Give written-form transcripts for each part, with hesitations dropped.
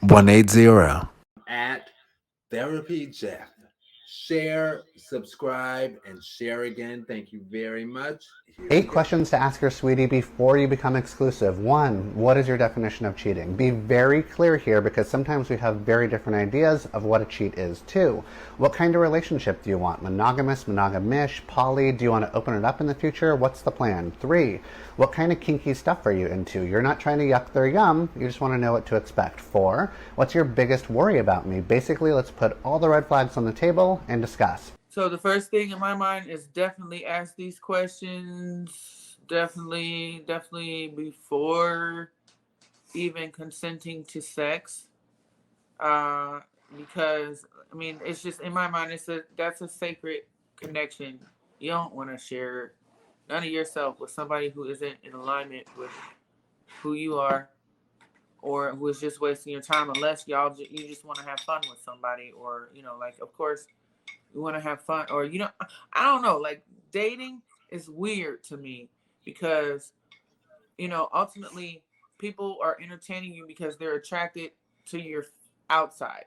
180 at Therapy Jeff. Share, subscribe, and share again. Thank you very much. Here we 8 go. questions to ask your sweetie before you become exclusive. 1, what is your definition of cheating? Be very clear here because sometimes we have very different ideas of what a cheat is. 2, what kind of relationship do you want? Monogamous, monogamish, poly? Do you want to open it up in the future? What's the plan? 3, what kind of kinky stuff are you into? You're not trying to yuck their yum, you just want to know what to expect. 4, what's your biggest worry about me? Basically, let's put all the red flags on the table and discuss. So the first thing in my mind is definitely ask these questions. Definitely before even consenting to sex. Because I mean, it's just in my mind, that's a sacred connection. You don't want to share none of yourself with somebody who isn't in alignment with who you are, or who is just wasting your time, unless you just want to have fun with somebody, or like, of course you want to have fun, or I don't know, like, dating is weird to me because ultimately people are entertaining you because they're attracted to your outside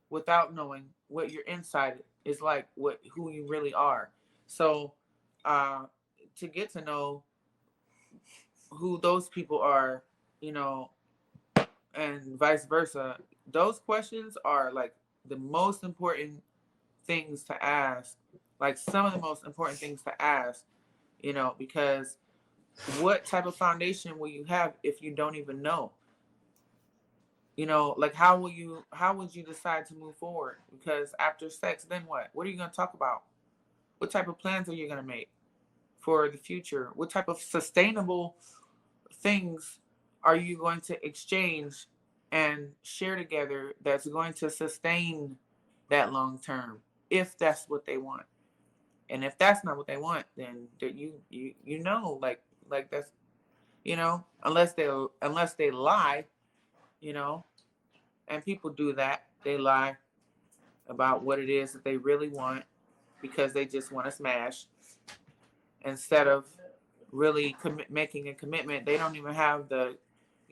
without knowing what your inside is like, who you really are. So to get to know who those people are, and vice versa, those questions are like the most important things to ask, like some of the most important things to ask, because what type of foundation will you have if you don't even know? Like, how would you decide to move forward? Because after sex, then what are you going to talk about? What type of plans are you going to make for the future? What type of sustainable things are you going to exchange and share together that's going to sustain that long term, if that's what they want? And if that's not what they want, then like that's, unless they lie, and people do that. They lie about what it is that they really want because they just want to smash, instead of really making a commitment. They don't even have the,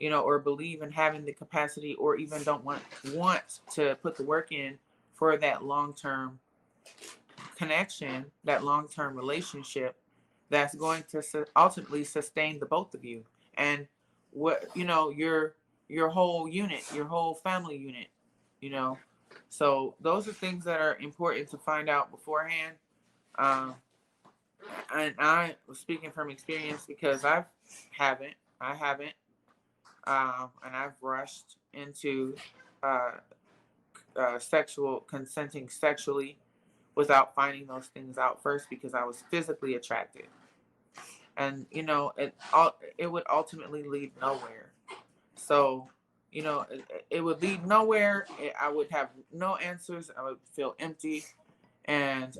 or believe in having the capacity, or even don't want to put the work in for that long-term connection, that long-term relationship that's going to ultimately sustain the both of you, and what, your whole unit, your whole family unit, so those are things that are important to find out beforehand. um and I was speaking from experience because I haven't and I've rushed into uh, sexual consenting sexually without finding those things out first, because I was physically attracted, and it would ultimately lead nowhere. So it would lead nowhere. I would have no answers. I would feel empty and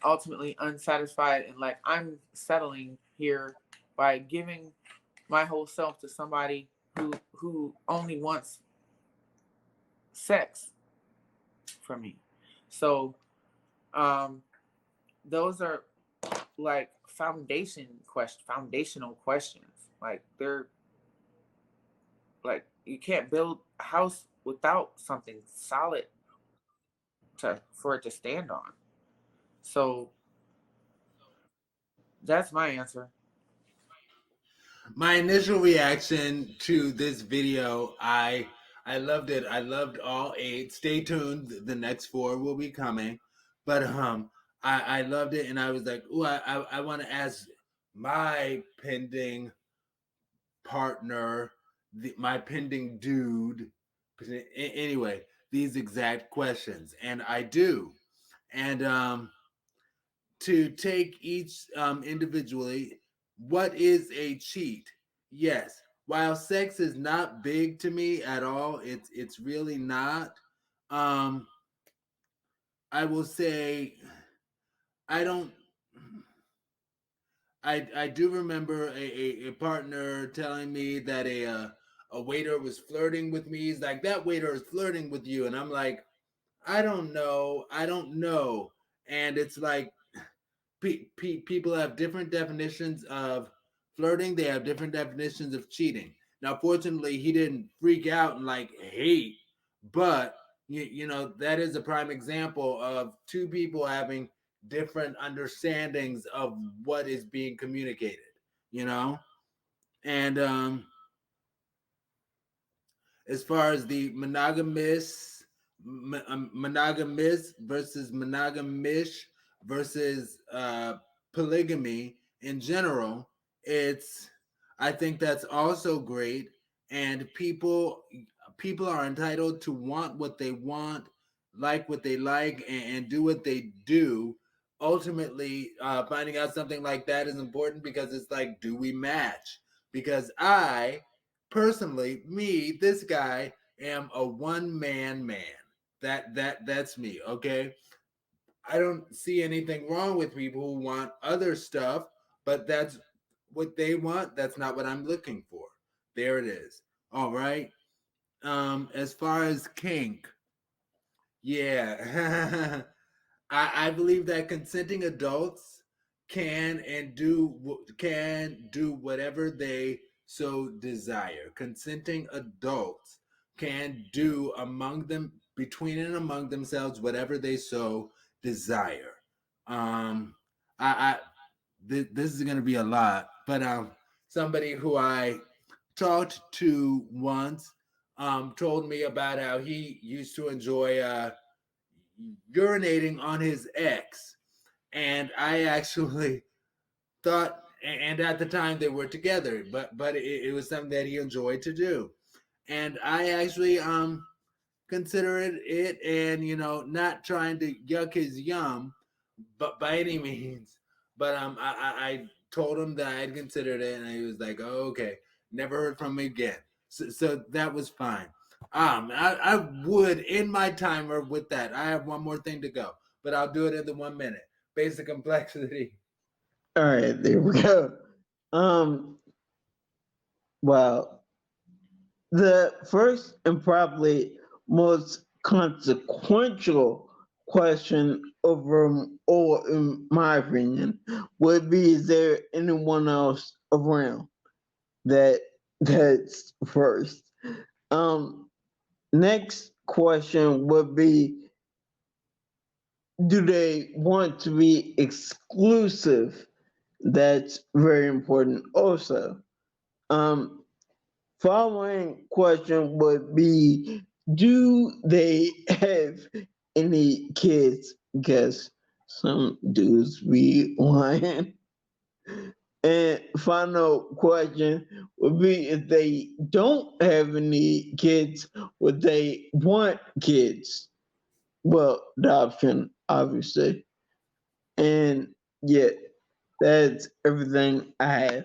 ultimately unsatisfied, and like, I'm settling here by giving my whole self to somebody who only wants sex from me. So those are like foundational questions. Like, they're like, you can't build a house without something solid for it to stand on. So that's my answer. My initial reaction to this video, I loved it. I loved all 8. Stay tuned. The next 4 will be coming. But I loved it, and I was like, ooh, I want to ask my pending partner, my pending dude, anyway, these exact questions, and I do. And to take each individually, what is a cheat? Yes, while sex is not big to me at all, it's really not. Um, I will say I don't. I do remember a partner telling me that a waiter was flirting with me. He's like, that waiter is flirting with you, and I'm like, I don't know, and it's like people have different definitions of flirting. They have different definitions of cheating. Now, fortunately, he didn't freak out and like hate But you know, that is a prime example of two people having different understandings of what is being communicated, you know. And as far as the monogamous versus monogamish versus polygamy in general, it's, I think that's also great. And people are entitled to want what they want, like what they like, and do what they do. Ultimately, finding out something like that is important because it's like, do we match? Because I personally, me, this guy, am a one man. That's me. Okay, I don't see anything wrong with people who want other stuff, but that's what they want. That's not what I'm looking for. There it is. All right. As far as kink, yeah. I believe that consenting adults can do whatever they so desire. Consenting adults can do among them, between and among themselves, whatever they so desire. Um, I this is gonna be a lot, but somebody who I talked to once told me about how he used to enjoy urinating on his ex. And I actually thought, and at the time they were together, but it was something that he enjoyed to do. And I actually consider it, and you know, not trying to yuck his yum, but by any means. But I told him that I had considered it, and he was like, "Oh, okay." Never heard from him again. So that was fine. I would end my timer with that. I have one more thing to go, but I'll do it in the 1 minute. Basic complexity. All right, there we go. Um, well, the first and probably most consequential question or in my opinion, would be: is there anyone else around? That's first. Um, Next question would be: do they want to be exclusive? That's very important also. Um, Following question would be: do they have any kids? Because some dudes be lying. And final question would be: if they don't have any kids, would they want kids? Well, the option, obviously. And yeah, that's everything I have.